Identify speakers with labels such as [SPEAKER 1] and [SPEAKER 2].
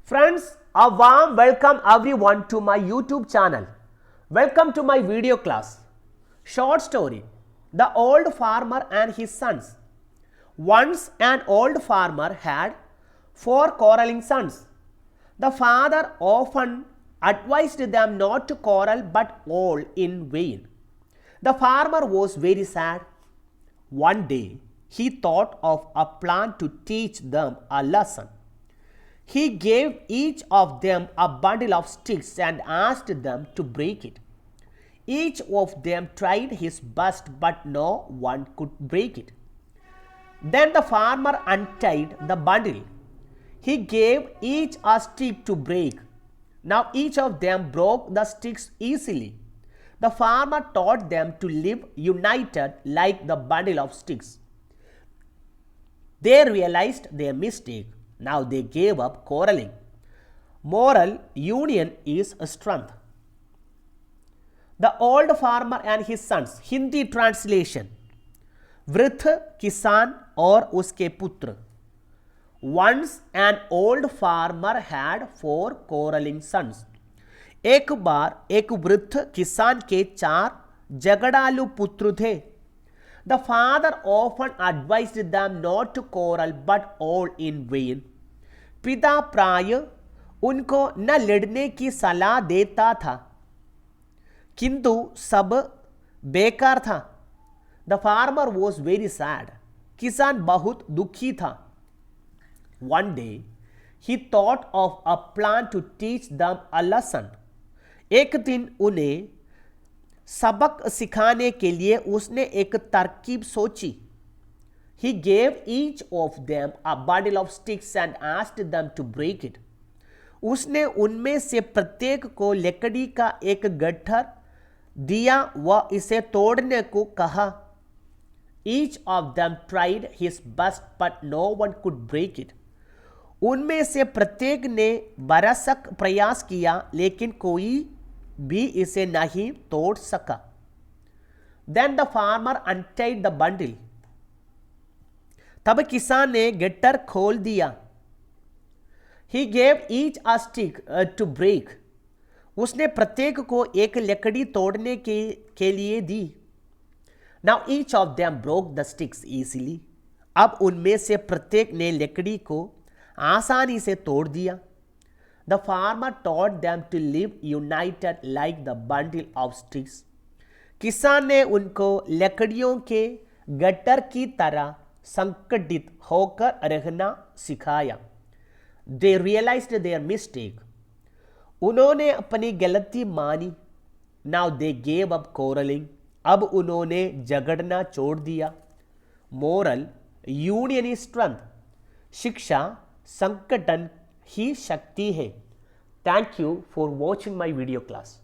[SPEAKER 1] Friends, a warm welcome everyone to my YouTube channel. Welcome to my video class. Short story: The Old Farmer and His Sons. Once an old farmer had 4 quarreling sons. The father often advised them not to quarrel, but all in vain. The farmer was very sad. One day, he thought of a plan to teach them a lesson. He gave each of them a bundle of sticks and asked them to break it. Each of them tried his best, but no one could break it. Then the farmer untied the bundle. He gave each a stick to break. Now each of them broke the sticks easily. The farmer taught them to live united like the bundle of sticks. They realized their mistake. Now they gave up quarreling. Moral: union is a strength. The Old Farmer and His Sons. Hindi translation: वृद्ध किसान और उसके पुत्र. Once an old farmer had 4 quarreling sons. एक बार एक वृद्ध किसान के 4 झगड़ालू पुत्र थे. The father often advised them not to quarrel, but all in vain. पिता प्राय उनको न लड़ने की सलाह देता था, किंतु सब बेकार था. The farmer was very sad. किसान बहुत दुखी था. One day, he thought of a plan to teach them a lesson. एक दिन उन्हें सबक सिखाने के लिए उसने एक तरकीब सोची. He gave each of them a bundle of sticks and asked them to break it. उसने उनमें से प्रत्येक को लकड़ी का एक गट्ठर दिया व इसे तोड़ने को कहा. Each of them tried his best, but no one could break it. उनमें से प्रत्येक ने भरसक प्रयास किया, लेकिन कोई भी इसे नहीं तोड़ सका. Then the farmer untied the bundle. तब किसान ने गट्ठर खोल दिया. He gave each a stick to break. उसने प्रत्येक को एक लकड़ी तोड़ने के लिए दी. Now each of them broke the sticks easily. अब उनमें से प्रत्येक ने लकड़ी को आसानी से तोड़ दिया. The farmer taught them to live united like the bundle of sticks. किसान ने उनको लकड़ियों के गट्ठर की तरह संगठित होकर रहना सिखाया. They realized their mistake. उन्होंने अपनी गलती मानी. Now they gave up quarreling. अब उन्होंने झगड़ना छोड़ दिया. Moral: union is strength. शिक्षा संगठन ही शक्ति है. Thank you for watching my video class.